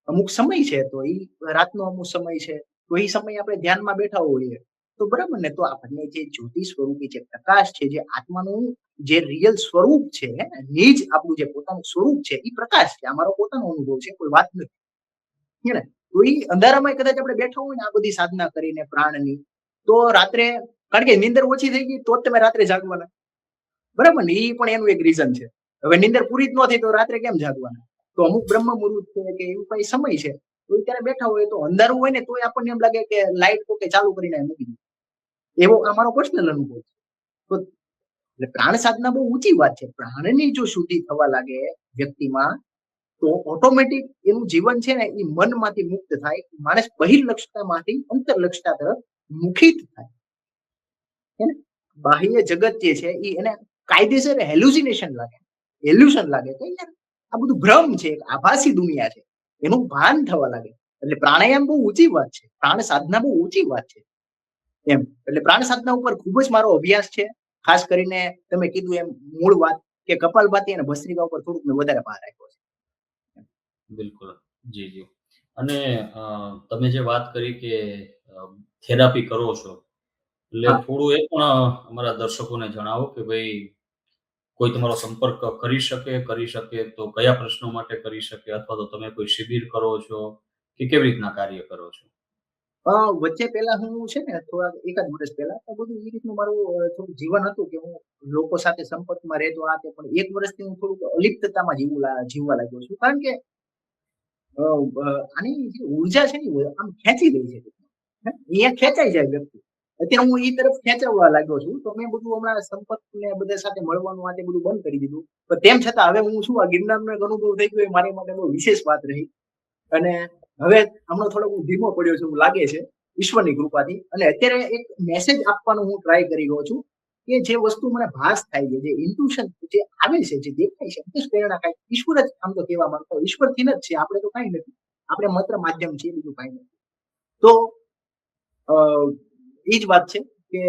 અમુક સમય છે, તો એ રાતનો અમુક સમય છે, તો એ સમય આપણે ધ્યાનમાં બેઠા હોઈએ તો બરાબર ને, તો આપણને જે જ્યોતિ સ્વરૂપી જે પ્રકાશ છે, જે આત્માનું જે રિયલ સ્વરૂપ છે, નિજ આપણું જે પોતાનું સ્વરૂપ છે, એ પ્રકાશ છે. અમારો પોતાનો અનુભવ છે, કોઈ વાત નથી ને. તો એ અંધારામાં કદાચ આપણે બેઠા હોય ને આ બધી સાધના કરીને પ્રાણની, તો રાત્રે, કારણ કે નીંદર ઓછી થઈ ગઈ તો જ તમે રાત્રે જાગવાના, બરાબર ને, એ પણ એનું એક રીઝન છે. હવે નીંદર પૂરી જ ન થઈ તો રાત્રે કેમ જાગવાના? તો અમુક બ્રહ્મ મુહૂર્ત છે કે એવું કઈ સમય છે, તો ત્યારે બેઠા હોય તો અંધારું હોય ને તોય આપણને એમ લાગે કે લાઈટ કોકે ચાલુ કરીને મૂકી દીધી. એવો અમારો પર્સનલ અનુભવ છે. તો એટલે પ્રાણ સાધના બહુ ઊંચી વાત છે. પ્રાણની જો શુદ્ધિ થવા લાગે વ્યક્તિમાં, તો ઓટોમેટિક એનું જીવન છે ને એ મનમાંથી મુક્ત થાય. માણસ બહિર્લક્ષતામાંથી અંતરલક્ષતા તરફ મુખિત થાય. બાહ્ય જગત જે છે એ એને કાયદેસર હેલ્યુસિનેશન લાગે, એલ્યુશન લાગે કે યાર આ બધું ભ્રમ છે, આભાસી દુનિયા છે, એનું ભાન થવા લાગે. એટલે પ્રાણાયામ બહુ ઊંચી વાત છે, પ્રાણ સાધના બહુ ઊંચી વાત છે એમ. એટલે પ્રાણ સાધના ઉપર ખૂબ જ મારો અભ્યાસ છે. ખાસ કરીને તમે કીધું એમ મૂળ વાત કે કપાલભાતિ અને ભસ્ત્રિકા ઉપર થોડુંક મેં વધારે ભાર આપ્યો છે. બિલકુલ. જી, જી. અને તમે જે વાત કરી કે થેરાપી કરો છો, એટલે હા. થોડું એ પણ અમારા દર્શકોને જણાવો કે ભઈ કોઈ તમારો સંપર્ક કરી શકે તો કયા પ્રશ્નો માટે કરી શકે? અથવા તો તમે કોઈ શિબિર કરો છો કે કેવી રીતના કાર્ય કરો છો? વચ્ચે પહેલા હું છે ને થોડા એકાદ વર્ષ પહેલા તો બધું એ રીતનું મારું થોડું જીવન હતું કે હું લોકો સાથે સંપર્કમાં રહેતો આ તે, પણ 1 વર્ષથી હું થોડુંક અલિપ્તતામાં જીવવા લાગ્યો છું. કારણ કે આની જે ઉર્જા છે ને આમ ખેંચી લે છે. અહીંયા ખેંચાઈ જાય વ્યક્તિ. અત્યારે હું એ તરફ ખેંચાવા લાગ્યો છું. તો મેં બધું હમણાં સંપર્ક ને બધા સાથે મળવાનું આ તે બધું બંધ કરી દીધું. પણ તેમ છતાં હવે હું શું આ ગિરનારનો એક અનુભવ થઈ ગયો એ મારી માટે બહુ વિશેષ વાત રહી. અને હવે હમણાં થોડોક હું ધીમો પડ્યો છું એવું લાગે છે ઈશ્વરની કૃપાથી. અને અત્યારે એક મેસેજ આપવાનો હું ટ્રાય કરી રહ્યો છું કે જે વસ્તુ મને ભાસ થાય છે, જે ઇન્ટ્યુશન જે આવે છે, જે દેખાય છે, અંતસ પ્રેરણા કાંઈ ઈશ્વર જ આમ તો કહેવા માંગતો હોય. ઈશ્વરથી જ છે, આપણે તો કાંઈ નથી. આપણે માત્ર માધ્યમ છીએ, બીજું કાંઈ નથી. તો અ એ જ વાત છે કે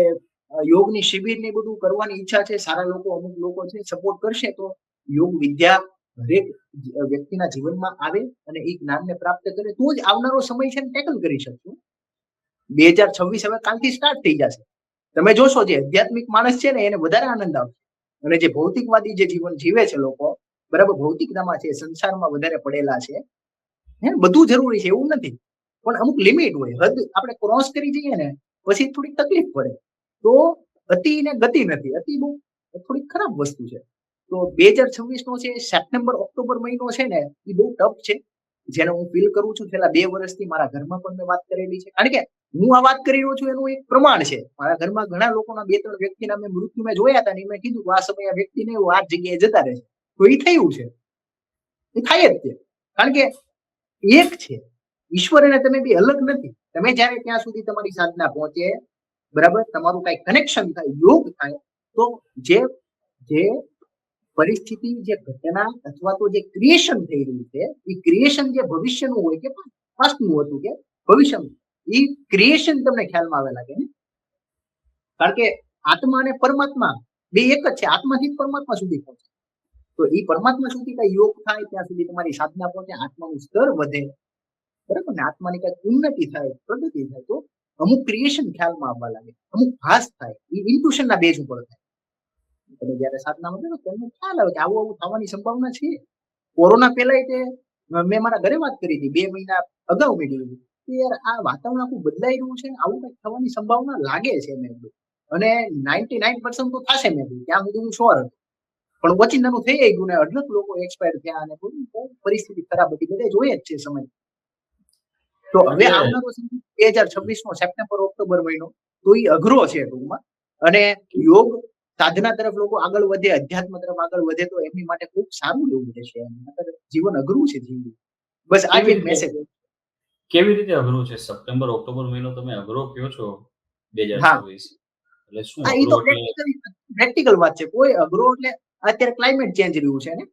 યોગની શિબિર ને બધું કરવાની ઈચ્છા છે. સારા લોકો, અમુક લોકો છે સપોર્ટ કરશે તો યોગ વિદ્યા દરેક વ્યક્તિના જીવનમાં આવે અને એ જ્ઞાનને પ્રાપ્ત કરે તો જ આવનારો સમય છે ને ટેકલ કરી શકશું. 2026 હવે કાલથી સ્ટાર્ટ થઈ જશે. તમે જોશો જે આધ્યાત્મિક માણસ છે ને એને વધારે આનંદ આવશે. અને જે ભૌતિકવાદી જે જીવન જીવે છે લોકો, બરાબર, ભૌતિકતામાં છે, સંસારમાં વધારે પડેલા છે, બધું જરૂરી છે એવું નથી, પણ અમુક લિમિટ હોય. હદ આપણે ક્રોસ કરી જઈએ ને પછી થોડીક તકલીફ પડે. તો અતિ ને ગતિ નથી. અતિ બહુ થોડીક ખરાબ વસ્તુ છે. તો 2026 નો છે સપ્ટેમ્બર ઓક્ટોબર મહિનો છે ને એ બહુ ટફ છે. જેને હું ફીલ કરું છું છેલ્લા 2 વર્ષથી મારા ઘરમાં પણ મેં વાત કરેલી છે. કારણ કે હું આ વાત કરી રહ્યો છું એનું એક પ્રમાણ છે. મારા ઘરમાં ઘણા લોકોના 2-3 વ્યક્તિના મેં મૃત્યુ મેં જોયા હતા ને મેં કીધું આ સમયે આ વ્યક્તિ ને આ જગ્યાએ જતા રહે છે. તો એ થયું છે. એ થાય જ છે. કારણ કે એક છે. ઈશ્વર અને તમે બી અલગ નથી. તમે જ્યારે ત્યાં સુધી તમારી સાધના પહોંચે, બરાબર, તમારું કઈ કનેક્શન થાય, યોગ થાય, તો જે જે પરિસ્થિતિ, જે ઘટના અથવા તો જે ક્રિએશન થઈ રહ્યું છે, એ ક્રિએશન જે ભવિષ્યનું હોય કે પાસ્ટનું હતું કે ભવિષ્યનું, એ ક્રિએશન તમને ખ્યાલમાં આવે લાગે ને. કારણ કે આત્મા અને પરમાત્મા બે એક જ છે. આત્માથી પરમાત્મા સુધી પહોંચે. તો તો એ પરમાત્મા સુધી કઈ યોગ થાય ત્યાં સુધી તમારી સાધના પહોંચે, આત્માનું સ્તર વધે, બરાબર ને, આત્માની કઈક ઉન્નતિ થાય, પ્રગતિ થાય, તો અમુક ક્રિએશન ખ્યાલમાં આવવા લાગે, અમુક ભાસ થાય, એ ઇન્ટ્યુશન ના બેઝ ઉપર થાય. તમે જયારે સાધનામાં જાઓ તમને ખ્યાલ આવે કે આવું આવું થવાની સંભાવના છે. કોરોના પહેલા તે મેં મારા ઘરે વાત કરી હતી 2 મહિના અગાઉ મેં કીધું કે યાર આ વાતાવરણ આખું બદલાઈ રહ્યું છે, આવું કંઈક થવાની સંભાવના લાગે છે મેં કીધું. અને 99% તો થશે મેં કીધું, ત્યાં સુધી હું શ્યોર હતો. પણ ઓચિંતાનું થઈ ગયું ને અઢળક લોકો એક્સપાયર થયા અને બહુ પરિસ્થિતિ ખરાબ હતી, બધે જોઈએ જ છે સમય. તો હવે એટલે આવનારો સમય 2026 નો સપ્ટેમ્બર ઓક્ટોબર મહિનો તો એ અઘરો છે ટૂંકમાં. અને યોગ સાધના તરફ લોકો આગળ વધે, અધ્યાત્મ તરફ આગળ વધે તો એમની માટે ખૂબ સારું એવું રહેશે. નહીંતર જીવન અઘરું છે જીવવું. બસ આ જ કેવી એક રીતે મેસેજ. કેવી રીતે અઘરું છે? સપ્ટેમ્બર, ઓક્ટોબર મહિનો તમે અઘરો કયો છો હા 2026? એટલે શું હા, એ અઘરો તો એટલે? પ્રેક્ટિકલ વાત છે. કોઈ અઘરો એટલે અત્યારે ક્લાઇમેટ ચેન્જ રહ્યું છે ને,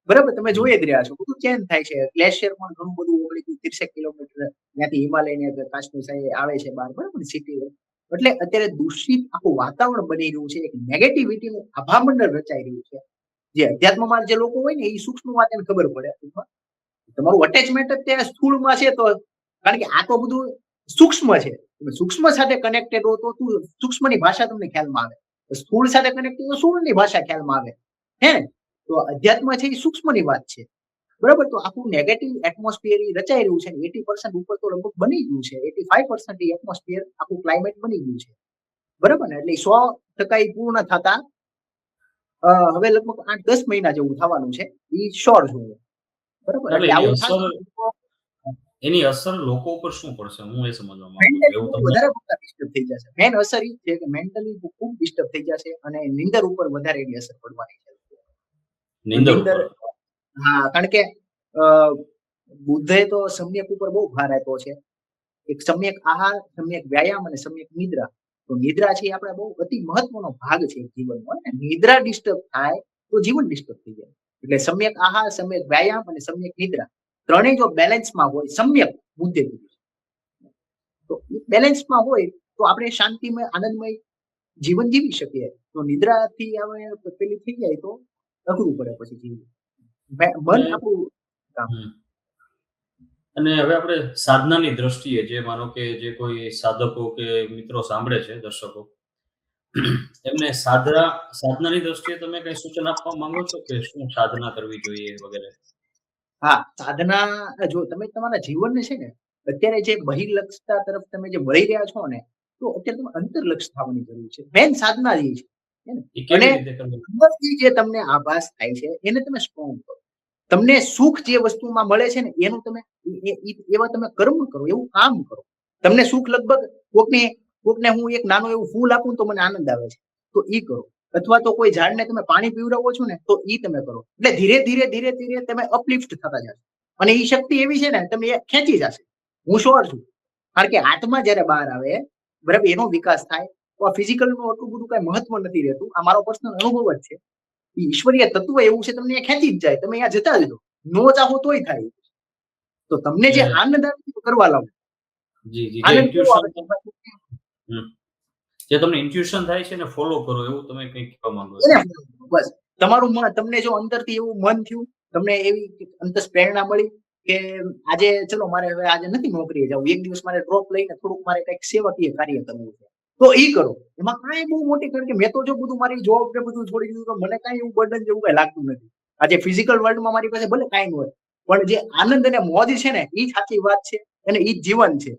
બરાબર, તમે હમ, જોઈ જ રહ્યા છો, બધું ચેન્જ થાય છે. ગ્લેશિયર પણ ઘણું બધું ઓગળી ગયું, 30 કિલોમીટર ત્યાંથી હિમાલય કાશ્મીર સાઈડ આવે છે બહાર, બરાબર સિટી. એટલે અત્યારે દૂષિત આખું વાતાવરણ બની રહ્યું છે, એક નેગેટિવિટીનું આભામંડળ રચાઈ રહ્યું છે. જે અધ્યાત્મમાં જે લોકો હોય ને એ સૂક્ષ્મ વાત એને ખબર પડે. તમારું અટેચમેન્ટ જ ત્યાં સ્થૂળમાં છે, તો કારણ કે આ તો બધું સૂક્ષ્મ છે. તમે સૂક્ષ્મ સાથે કનેક્ટેડ હો તો સૂક્ષ્મની ભાષા તમને ખ્યાલમાં આવે, સ્થૂળ સાથે કનેક્ટેડ તો સ્થૂળની ભાષા ખ્યાલમાં આવે. હે ને? તો અધ્યાત્મ છે એ સૂક્ષ્મની વાત છે, બરાબર. તો આખું નેગેટિવ એટમોસ્ફિયર રચાઈ રહ્યું છે. 80% ઉપર તો લગભગ બની ગયું છે, 85% એટમોસ્ફિયર આખું ક્લાઇમેટ બની ગયું છે, બરાબર ને. એટલે 100% પૂર્ણ થતા હવે લગભગ 8-10 મહિના જેવું થવાનું છે, એ શ્યોર છું હું. બરાબર, એટલે એટલે આવું થશે એની અસર લોકો ઉપર શું પડશે? હું એ સમજવા માંગુ છું. મેન્ટલી એવું બહુ તમને વધારે પડતા ડિસ્ટર્બ થઈ જશે. મેન અસર એ છે કે મેન્ટલી ખૂબ ડિસ્ટર્બ થઈ જશે અને નીંદર ઉપર વધારે એની અસર પડવાની છે. તો નીંદર નીંદર, ઉપર? હા, કારણ કે અ, બુદ્ધે તો સમ્યક ઉપર બહુ ભાર આપ્યો છે. એક સમ્યક આહાર, સમ્યક વ્યાયામ અને સમ્યક નિદ્રા. તો નિદ્રા છે એ આપણે બહુ અતિ મહત્વનો ભાગ છે જીવનનો. અને નિદ્રા ડિસ્ટર્બ થાય તો જીવન ડિસ્ટર્બ થઈ જાય. એટલે સમ્યક આહાર, સમ્યક વ્યાયામ અને સમ્યક નિદ્રા ત્રણેય જો બેલેન્સમાં હોય, સમ્યક બુદ્ધે કીધું, તો બેલેન્સમાં હોય તો આપણે શાંતિમય, આનંદમય જીવન જીવી શકીએ. તો નિદ્રાથી આપણે પેલી થઈ જાય તો અઘરું પડે પછી જીવવું. મન અને આપણું કામ. હમ. અને હવે આપણે સાધનાની દ્રષ્ટિએ જે માનો કે જે કોઈ સાધકો કે મિત્રો સાંભળે છે, દર્શકો, એમને સાધનાની દ્રષ્ટિએ તમે કઈ સૂચન આપવા માંગો છો કે શું સાધના કરવી જોઈએ વગેરે? હા, સાધના જો તમે તમારા જીવનને છે ને અત્યારે જે બહિર્લક્ષતા તરફ તમે જે વળી રહ્યા છો ને, તો અત્યારે તમે અંતર્લક્ષ થવાની જરૂર છે. મેન સાધના જ એ છે. હે ને? એ અને કેવી રીતે કરવું? અંદરથી જે તમને આભાસ થાય છે એને તમે સ્ટ્રોંગ કરો. તમને સુખ જે વસ્તુમાં મળે છે ને એનું તમે એવા તમે કર્મ કરો, એવું કામ કરો. તમને સુખ લગભગ કોકને કોકને હું એક નાનું એવું ફૂલ આપું તો મને આનંદ આવે છે, તો ઈ કરો. અથવા તો કોઈ ઝાડને તમે પાણી પીવડાવો છો ને તો ઈ તમે કરો. એટલે ધીરે ધીરે ધીરે ધીરે તમે અપલિફ્ટ થતા જશો. અને ઈ શક્તિ એવી છે ને તમે એ ખેંચી જશે. હું શ્યોર છું. કારણ કે આત્મા જયારે બહાર આવે, બરાબર, એનો વિકાસ થાય તો આ ફિઝિકલ નું એટલું બધું કઈ મહત્વ નથી રહેતું. આ મારો પર્સનલ અનુભવ જ છે. ઈશ્વરીય તત્વ એવું છે, તમને ખેંચી જ જાય, તમે અહીંયા જતા જ રહો. નો ચાહો તોય થાય. તો તમને જે એટલે આનંદ આવે એ કરવા લાગો. જી, જી. જે આનંદ કેવો ઇન્ટ્યુશન આવે છે હમ. જે તમને ઇન્ટ્યુશન થાય છે એને ફોલો કરો એવું તમે કંઈક કહેવા માંગો છો? એને બસ તમારું મન, તમને જો અંદરથી એવું મન થયું, તમને એવી અંતસ પ્રેરણા મળી કે આજે ચલો મારે હવે આજે નથી નોકરીએ જવું, એક દિવસ મારે ડ્રોપ લઈને થોડુંક મારે કંઈક સેવાકીય કાર્ય કરવું છે, તો ઈ કરો. એમાં કાંઈ બહુ મોટી, કારણ કે મેં તો જો બધું મારી જોબ ને બધું છોડી દીધું તો મને કાંઈ એવું બર્ડન જેવું કાંઈ લાગતું નથી. આજે ફિઝિકલ વર્લ્ડમાં મારી પાસે ભલે કાંઈ ન હોય, પણ જે આનંદ અને મોજ છે ને ઈ જ સાચી વાત છે અને ઈ જ જીવન છે.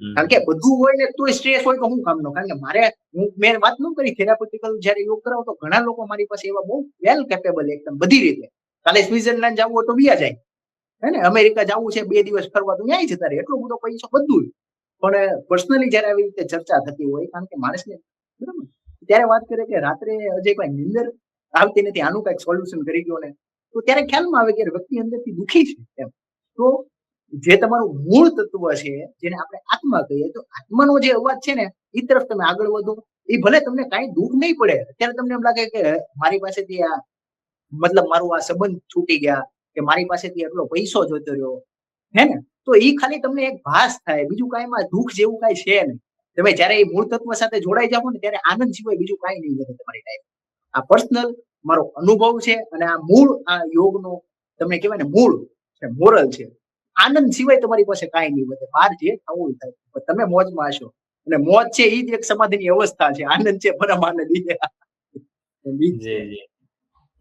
કારણ કે હમ. બધું હોય ને તોય સ્ટ્રેસ હોય તો હું કામનો? કારણ કે મેં વાત ન કરી થેરાપેટિકલ જયારે યોગ કરાવો તો ઘણા લોકો મારી પાસે એવા બહુ વેલ કેપેબલ એકદમ બધી રીતે. કાલે સ્વિટ્ઝરલેન્ડ જવું હોય તો વિયા જાય. હે ને? અમેરિકા જવું છે 2 દિવસ ફરવા તો ન્યાય જતા રહે. એટલો બધો પૈસો બધું જ. પણ પર્સનલી જયારે આવી રીતે ચર્ચા થતી હોય, કારણ કે માણસને, બરાબર, ત્યારે વાત કરે કે રાત્રે અજયભાઈ નીંદર આવતી નથી, આનું કઈક સોલ્યુશન કરી દો ને, તો ત્યારે ખ્યાલમાં આવે કે વ્યક્તિ અંદરથી દુઃખી છે એમ. તો જે તમારું મૂળ તત્વ છે, જેને આપણે આત્મા કહીએ, તો આત્માનો જે અવાજ છે ને એ તરફ તમે આગળ વધો. એ ભલે તમને કાંઈ દુઃખ નહીં પડે, અત્યારે તમને એમ લાગે કે મારી પાસેથી આ, મતલબ મારું આ સંબંધ છૂટી ગયા, કે મારી પાસેથી એટલો પૈસો જતો રહ્યો, હે ને? તો એ ખાલી તમને એક ભાસ થાય, બીજું કાંઈ માં દુઃખ જેવું કાંઈ છે નહીં. તમે જયારે એ મૂળ તત્વ સાથે જોડાઈ જાવ ને ત્યારે આનંદ સિવાય બીજું કાંઈ નહીં વધે તમારી લાઈફ. આ પર્સનલ મારો અનુભવ છે અને આ મૂળ આ યોગનો તમને કહેવાય ને મૂળ છે, મોરલ છે. આનંદ સિવાય તમારી પાસે કાંઈ નહીં વધે. બહાર જે થવું થાય પણ તમે મોજમાં હશો અને મોજ છે એ જ એક સમાધિની અવસ્થા છે. આનંદ છે પરમ આનંદ ઈ છે. જી, જી.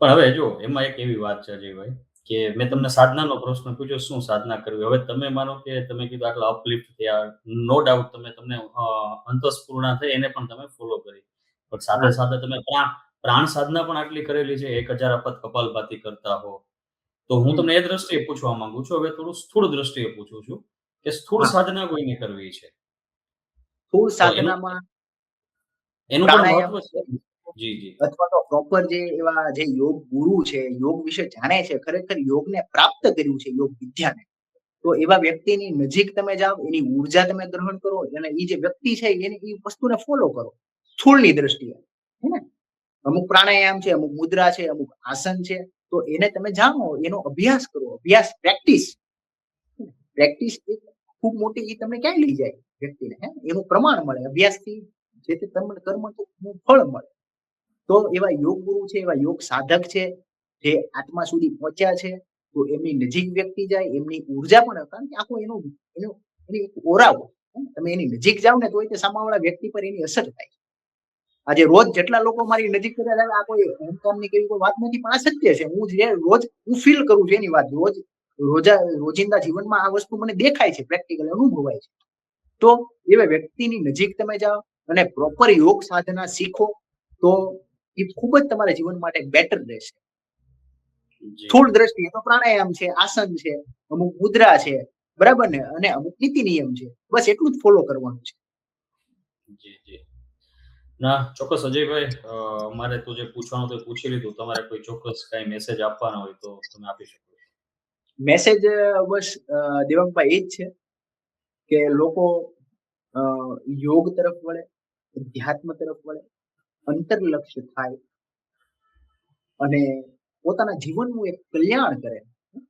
પણ હવે જો એમાં એક એવી વાત છે અજયભાઈ કે મેં તમને સાધનાનો પ્રશ્ન પૂછ્યો શું સાધના કરવી? હવે તમે માનો કે તમે કીધું આટલા અપલિફ્ટ થયા, નો ડાઉટ તમને અંતસ્ફૂર્ણા થઈ એને પણ તમે ફોલો કરી. પણ સાથે હા, સાથે તમે પ્રાણ સાધના પણ આટલી કરેલી છે 1000 અપત કપાલભાતિ કરતા હો. તો હું હમ, તમને એ દ્રષ્ટિએ પૂછવા માંગુ છું. હવે થોડું સ્થૂળ દ્રષ્ટિએ પૂછું છું કે સ્થૂળ હા. સાધના કોઈને કરવી છે. સ્થૂળ તો એનું સાધનામાં એનું પણ પ્રાણાયામ મહત્વ છે. જી, જી. અથવા તો પ્રોપર જે એવા જે યોગ ગુરુ છે, યોગ વિશે જાણે છે, ખરેખર યોગને પ્રાપ્ત કર્યું છે, યોગ વિદ્યાને. તો એવા વ્યક્તિની નજીક તમે જાઓ, એની ઊર્જા તમે ગ્રહણ કરો અને એ જે વ્યક્તિ છે એની એ વસ્તુને ફોલો કરો. સ્થૂળની દ્રષ્ટિએ. હે ને? અમુક પ્રાણાયામ છે, અમુક મુદ્રા છે, અમુક આસન છે. તો એને તમે જાણો, એનો અભ્યાસ કરો, અભ્યાસ પ્રેક્ટિસ. પ્રેક્ટિસ એક ખૂબ મોટી એ તમને ક્યાંય લઈ જાય વ્યક્તિને હે એનું પ્રમાણ મળે અભ્યાસથી જે તે કર્મ ફળ મળે. તો એવા યોગ ગુરુ છે, એવા યોગ સાધક છે, જે આત્મા સુધી પહોંચ્યા છે. તો એમની નજીક વ્યક્તિ જાય, એમની ઊર્જા પણ કારણ કે આખું એનું એની એક ઓરા હોય. તમે એની નજીક જાઓ ને તો તે સામેવાળા વ્યક્તિ પર એની અસર થાય. આજે રોજ જેટલા લોકો મારી નજીક કર્યા આવે આ કોઈ અહંકારની કેવી કોઈ વાત નથી પણ આ સત્ય છે. હું જે રોજ હું ફીલ કરું છું એની વાત રોજિંદા જીવનમાં આ વસ્તુ મને દેખાય છે, પ્રેક્ટિકલ અનુભવાય છે. તો એવા વ્યક્તિની નજીક તમે જાઓ અને પ્રોપર યોગ સાધના શીખો તો એ ખૂબ જ તમારા જીવન માટે બેટર રહેશે. જી, સ્થૂળ દ્રષ્ટિએ તો પ્રાણાયામ છે, આસન છે, અમુક મુદ્રા છે, બરાબર ને? અને અમુક નીતિ નિયમ છે. બસ એટલું જ ફોલો કરવાનું છે. જી, જી. ના, ચોક્કસ અજયભાઈ મારે તો જે પૂછવાનું હતું એ પૂછી લીધું. તમારે કોઈ ચોક્કસ કાંઈ મેસેજ આપવાનો હોય તો તમે આપી શકો છો. મેસેજ બસ દેવાંગભાઈ એ જ છે કે લોકો અ, યોગ તરફ વળે, અધ્યાત્મ તરફ વળે, અંતરલક્ષ્ય થાય અને પોતાના જીવનનું એક કલ્યાણ કરે.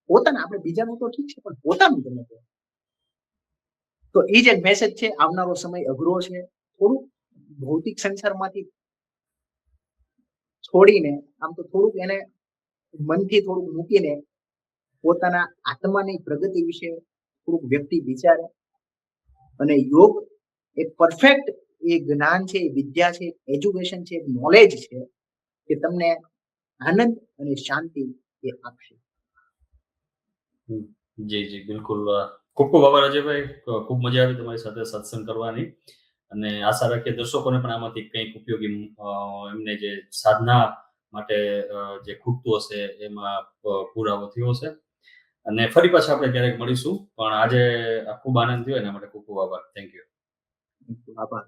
પોતાના આપણે બીજાનું તો ઠીક છે પણ પોતાનું તમે કરો. તો એ જ એક મેસેજ છે. આવનારો સમય અઘરો છે. થોડુંક ભૌતિક સંસારમાંથી છોડીને આમ તો થોડુંક એને મનથી થોડુંક મૂકીને પોતાના આત્માની પ્રગતિ વિશે થોડુંક વ્યક્તિ વિચારે અને યોગ એ પરફેક્ટ એ જ્ઞાન છે, એ વિદ્યા છે, એજ્યુકેશન છે, નોલેજ છે કે તમને આનંદ અને શાંતિ એ આપશે. હમ. જી, જી. બિલકુલ. ખૂબ ખૂબ આભાર અજયભાઈ. ખૂબ મજા આવી તમારી સાથે સત્સંગ કરવાની અને આશા રાખીએ દર્શકોને પણ આમાંથી કંઈક ઉપયોગી એમને જે સાધના માટે જે ખૂટતું હશે એમાં પુરાવો થયો હશે. અને ફરી પાછા આપણે ક્યારેક મળીશું. પણ આજે ખૂબ આનંદ થયો એના માટે ખૂબ ખૂબ આભાર. Thank you. આભાર.